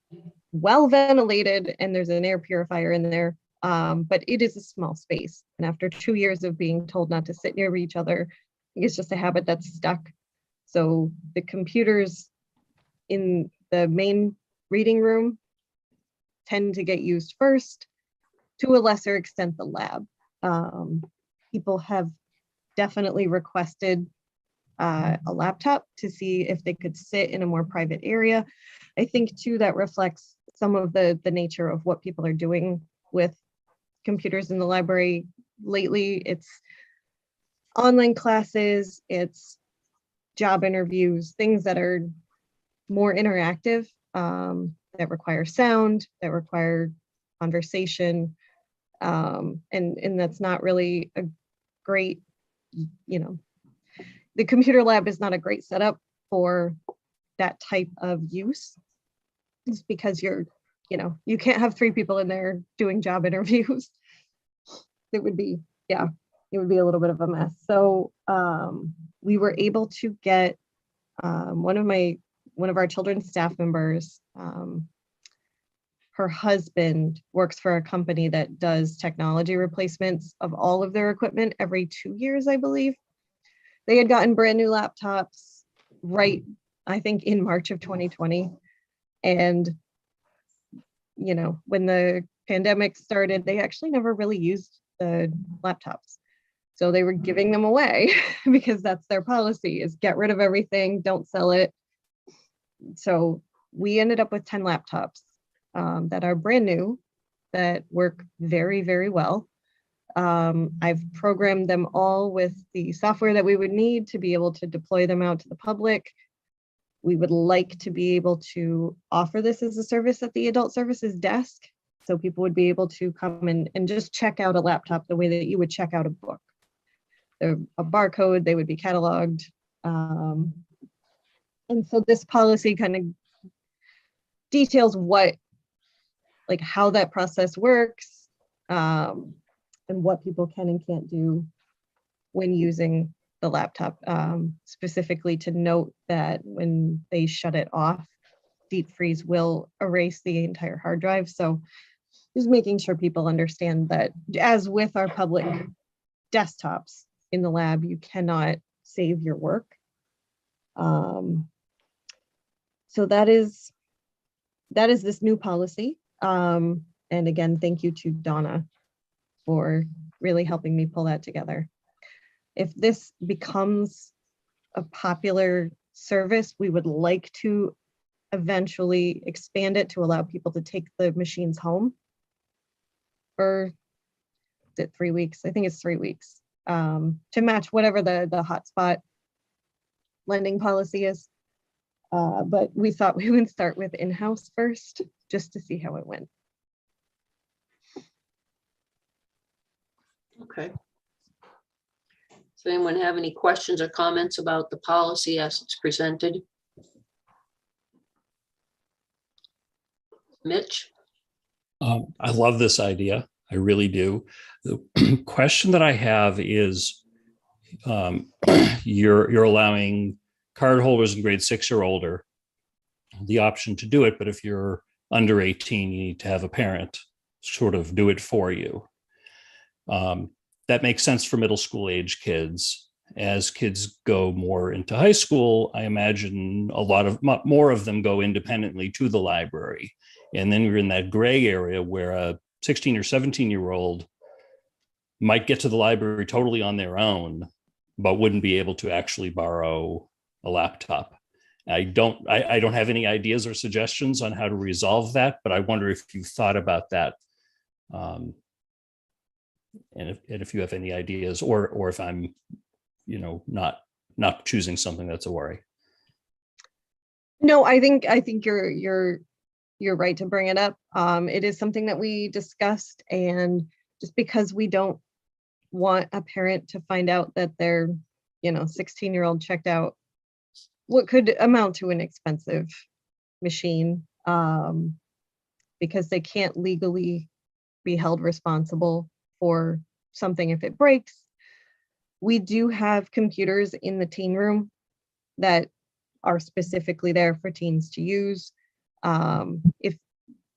well ventilated and there's an air purifier in there, but it is a small space. And after 2 years of being told not to sit near each other, I think it's just a habit that's stuck. So the computers in the main reading room tend to get used first, to a lesser extent the lab. People have definitely requested a laptop to see if they could sit in a more private area. I think too that reflects some of the nature of what people are doing with computers in the library lately. It's online classes, it's job interviews, things that are more interactive, that require sound, that require conversation, and that's not really a great, the computer lab is not a great setup for that type of use. It's because you can't have 3 people in there doing job interviews. It would be a little bit of a mess. So we were able to get one of our children's staff members, her husband works for a company that does technology replacements of all of their equipment every 2 years, I believe. They had gotten brand new laptops right, I think, in March of 2020. And, when the pandemic started, they actually never really used the laptops. So they were giving them away because that's their policy, is get rid of everything, don't sell it. So we ended up with 10 laptops that are brand new, that work very, very well. I've programmed them all with the software that we would need to be able to deploy them out to the public. We would like to be able to offer this as a service at the adult services desk. So people would be able to come in and just check out a laptop the way that you would check out a book. They're a barcode, they would be cataloged. And so this policy kind of details how that process works, and what people can and can't do when using the laptop, specifically to note that when they shut it off, deep freeze will erase the entire hard drive. So just making sure people understand that, as with our public desktops in the lab, you cannot save your work. So that is this new policy. And again, thank you to Donna for really helping me pull that together. If this becomes a popular service, we would like to eventually expand it to allow people to take the machines home for, is it 3 weeks? I think it's 3 weeks, to match whatever the hotspot lending policy is. But we thought we would start with in-house first, just to see how it went. Okay. Does anyone have any questions or comments about the policy as it's presented? Mitch? I love this idea. I really do. The question that I have is, you're allowing cardholders in grade 6 or older the option to do it, but if you're under 18, you need to have a parent sort of do it for you. That makes sense for middle school age kids. As kids go more into high school, I imagine more of them go independently to the library. And then you're in that gray area where a 16 or 17-year-old might get to the library totally on their own, but wouldn't be able to actually borrow a laptop. I don't have any ideas or suggestions on how to resolve that, but I wonder if you thought about that. And if you have any ideas, or if I'm, not choosing something that's a worry. No, I think you're right to bring it up. It is something that we discussed, and just because we don't want a parent to find out that their 16-year-old checked out what could amount to an expensive machine, because they can't legally be held responsible for something if it breaks. We do have computers in the teen room that are specifically there for teens to use. If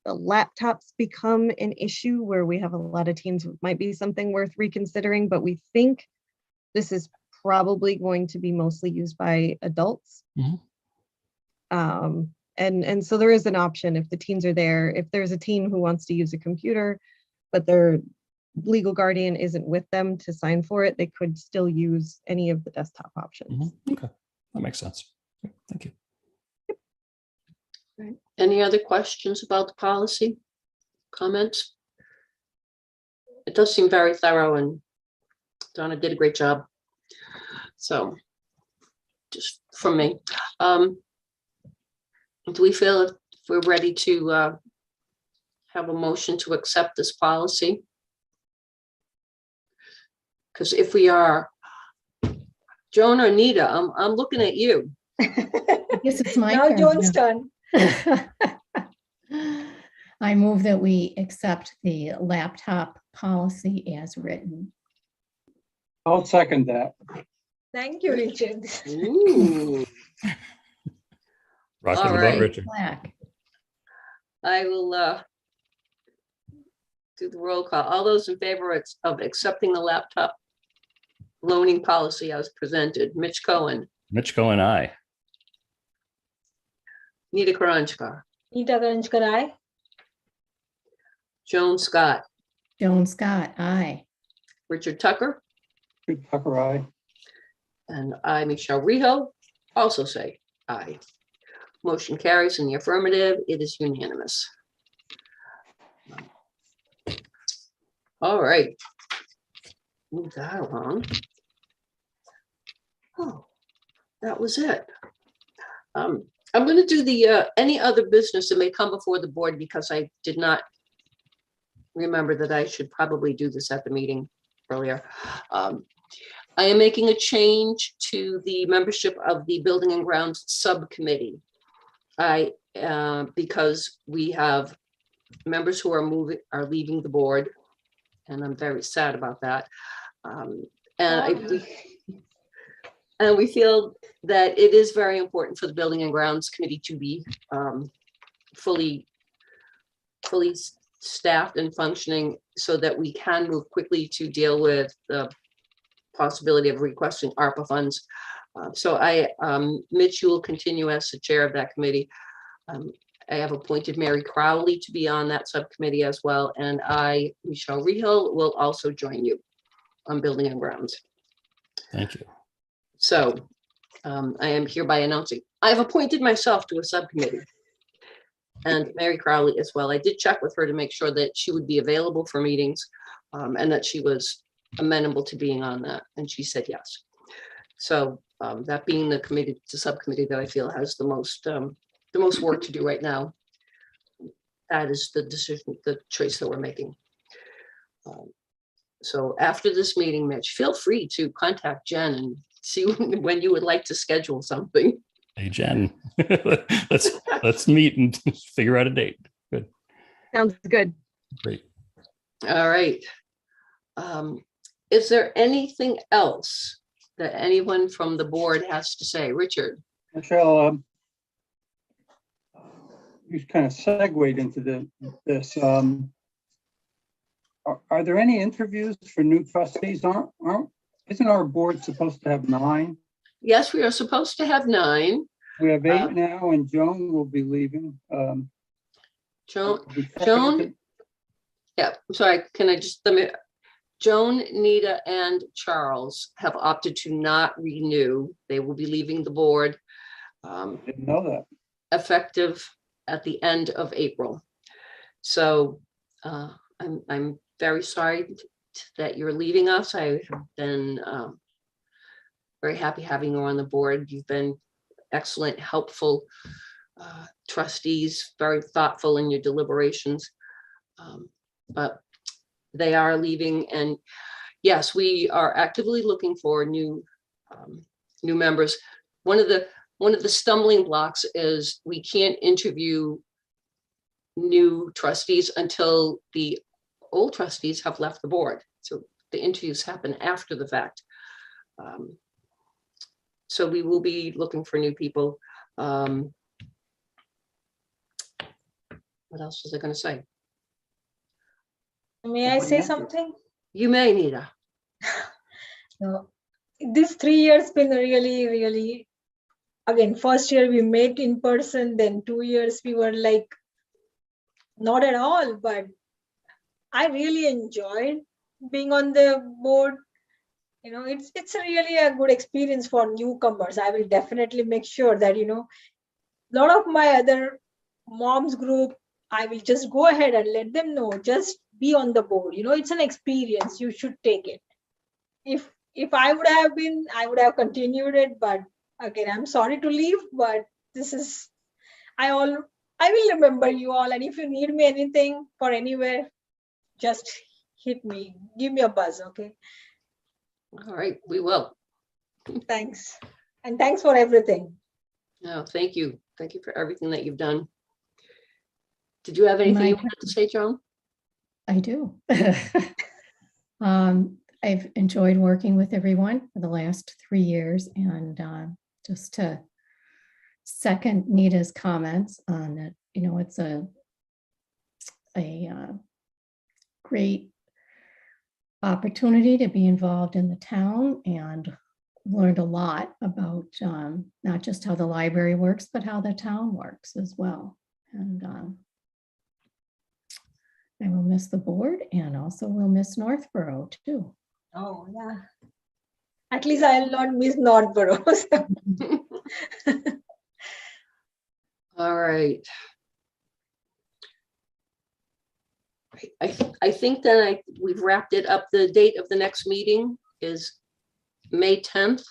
the laptops become an issue where we have a lot of teens, it might be something worth reconsidering, but we think this is probably going to be mostly used by adults. Mm-hmm. And so there is an option if the teens are there. If there's a teen who wants to use a computer, but their legal guardian isn't with them to sign for it, they could still use any of the desktop options. Mm-hmm. Okay, that makes sense. Thank you. Right. Any other questions about the policy? Comments? It does seem very thorough, and Donna did a great job. So, just from me, do we feel if we're ready to have a motion to accept this policy? Because if we are, Joan or Nita, I'm looking at you. I guess it's my Now turn. Joan's turn. I move that we accept the laptop policy as written. I'll second that. Thank you, Richard. Ooh. Rocking All the boat, right. Richard. Black. I will do the roll call. All those in favor of accepting the laptop loaning policy as presented. Mitch Cohen, Mitch Cohen, aye. Nita Karanjkar, Nita Karanjkar, Joan Scott, Joan Scott, aye. Richard Tucker, Good Tucker, aye. and I, Michelle Riho, also say aye. Motion carries in the affirmative. It is unanimous. All right. Move that along. Oh, that was it. I'm going to do the any other business that may come before the board because I did not remember that I should probably do this at the meeting earlier. I am making a change to the membership of the Building and Grounds Subcommittee. Because we have members who are leaving the board, and I'm very sad about that. And we feel that it is very important for the Building and Grounds Committee to be fully staffed and functioning so that we can move quickly to deal with the possibility of requesting ARPA funds. So Mitch, you will continue as the chair of that committee. I have appointed Mary Crowley to be on that subcommittee as well. And I, Michelle Rehill, will also join you on Building and Grounds. Thank you. So I am hereby announcing, I've appointed myself to a subcommittee. And Mary Crowley as well. I did check with her to make sure that she would be available for meetings and that she was amenable to being on that. And she said yes. So that being the subcommittee that I feel has the most work to do right now, that is the choice that we're making. So after this meeting, Mitch, feel free to contact Jen and see when you would like to schedule something. Hey, Jen, let's meet and figure out a date. Good. Sounds good. Great. All right. Is there anything else that anyone from the board has to say? Richard? Michelle, you kind of segued into this. Are there any interviews for new trustees? Isn't our board supposed to have 9? Yes, we are supposed to have 9. We have 8 now, and Joan will be leaving. Joan? Yeah, I'm sorry, Joan, Nita, and Charles have opted to not renew. They will be leaving the board. Didn't know that. Effective at the end of April. So I'm very sorry that you're leaving us. I have been very happy having you on the board. You've been excellent, helpful trustees, very thoughtful in your deliberations. But they are leaving, and yes, we are actively looking for new members. One of the stumbling blocks is we can't interview new trustees until the old trustees have left the board. So the interviews happen after the fact. So we will be looking for new people. What else was I going to say? May I say something? You may, Nita. No, this 3 years been really, again, first year we met in person, then 2 years we were like, not at all, but I really enjoyed being on the board. You know, it's really a good experience for newcomers. I will definitely make sure that, you know, a lot of my other moms group, I will just go ahead and let them know, just be on the board. You know, it's an experience. You should take it. If I would have been, I would have continued it. But again, I'm sorry to leave, but this is, I will remember you all. And if you need me anything for anywhere, just hit me, give me a buzz. Okay. All right, we will. Thanks. And thanks for everything. No, thank you. Thank you for everything that you've done. Did you have anything you wanted to say, Joan? I do. I've enjoyed working with everyone for the last 3 years, and just to second Nita's comments on it, you know, it's a great opportunity to be involved in the town, and learned a lot about not just how the library works, but how the town works as well. And I will miss the board, and also will miss Northborough too. Oh, yeah. At least I'll not miss Northborough. All right. I think that we've wrapped it up. The date of the next meeting is May 10th,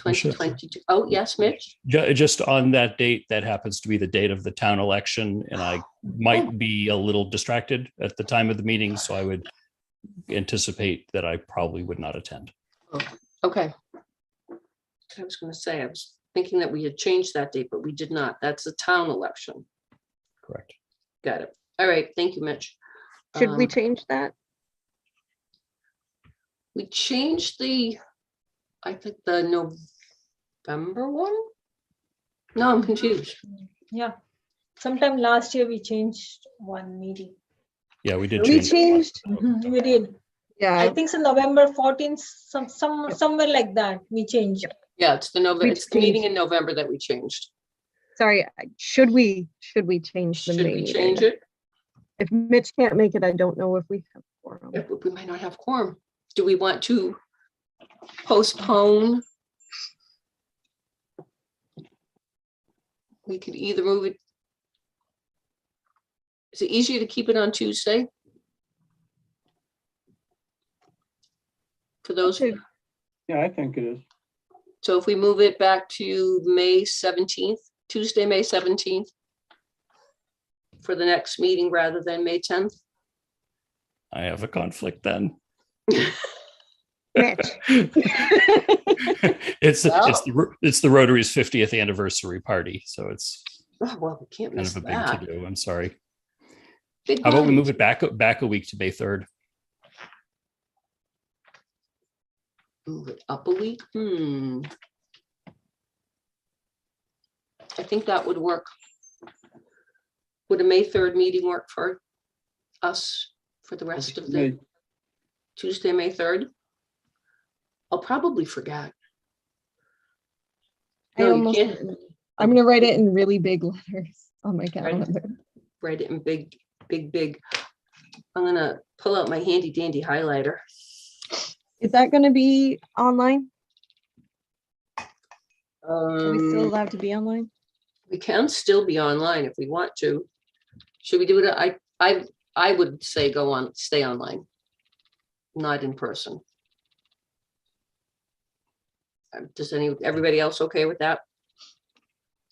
We should. 2022. Oh, yes, Mitch? Just on that date, that happens to be the date of the town election, and I might be a little distracted at the time of the meeting, so I would anticipate that I probably would not attend. Okay. I was going to say, I was thinking that we had changed that date, but we did not. That's the town election. Correct. Got it. All right. Thank you, Mitch. Should we Um, change that? We changed I think the November one? No, I'm confused. Yeah. Sometime last year we changed one meeting. Yeah, we did We change. changed. We did. I Yeah, think so November 14th, somewhere like that, we changed. Yeah, it's the We it's the meeting changed. in November that we changed. sorry. Should we change the Should May we meeting? change it? If Mitch can't make it, I don't know if we have quorum. Yeah, but we might not have quorum. Do we want to postpone? We could either move it. Is it easier to keep it on Tuesday? For those, Okay. Yeah, I think it is. so if we move it back to May 17th, Tuesday, May 17th, for the next meeting rather than May 10th? I have a conflict then. Mitch. it's Well. it's the Rotary's 50th anniversary party, so it's Oh, well, we can't kind miss of a big that. to do. I'm sorry. Big How about we party. move it back a week to May 3rd? Move it up a week? I think that would work. Would a May 3rd meeting work for us for the rest of the May- Tuesday, May 3rd? I'll probably forget. I No, you almost can't didn't. I'm gonna write it in really big letters on my calendar. write it in big, big, big. I'm gonna pull out my handy dandy highlighter. Is that gonna be online? Are we still allowed to be online? We can still be online if we want to. Should we do it? I would say stay online, not in person. Does everybody else okay with that?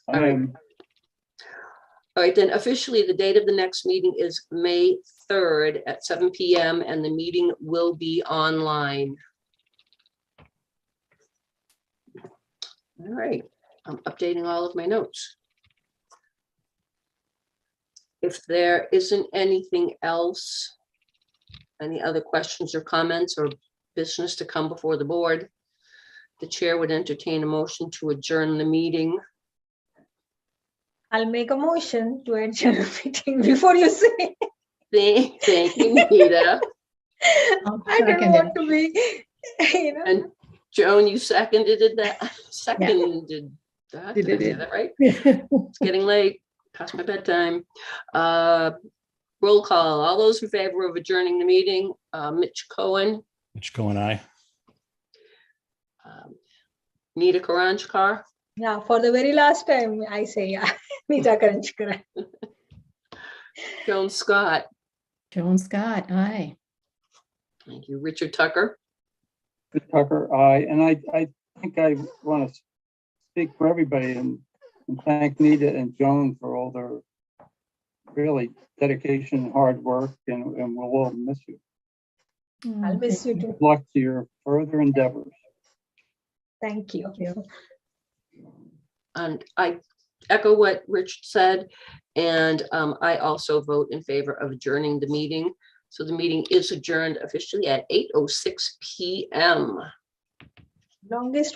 All right. All right, then officially the date of the next meeting is May 3rd at 7 PM and the meeting will be online. All right, I'm updating all of my notes. If there isn't anything else, any other questions or comments or business to come before the board, the chair would entertain a motion to adjourn the meeting. I'll make a motion to adjourn the meeting before you say. Thank you, Nita. I'll I don't second want it. to be, And Joan, you seconded that? Seconded that? Did Did I it. say that right? It's getting late, past my bedtime. Roll call, all those in favor of adjourning the meeting, Mitch Cohen, Mitch Cohen, aye. Nita Karanjkar, yeah, for the very last time, I say, yeah. Nita Karanjkar. Joan Scott, Joan Scott, aye. thank you, Richard Tucker, Tucker, aye, and I think I want to speak for everybody and thank Nita and Joan for all their really dedication, hard work, and we'll all miss you. I'll miss you too. Good luck to your further endeavors. Thank you. and I echo what Rich said, and I also vote in favor of adjourning the meeting. So the meeting is adjourned officially at 8:06 PM. Longest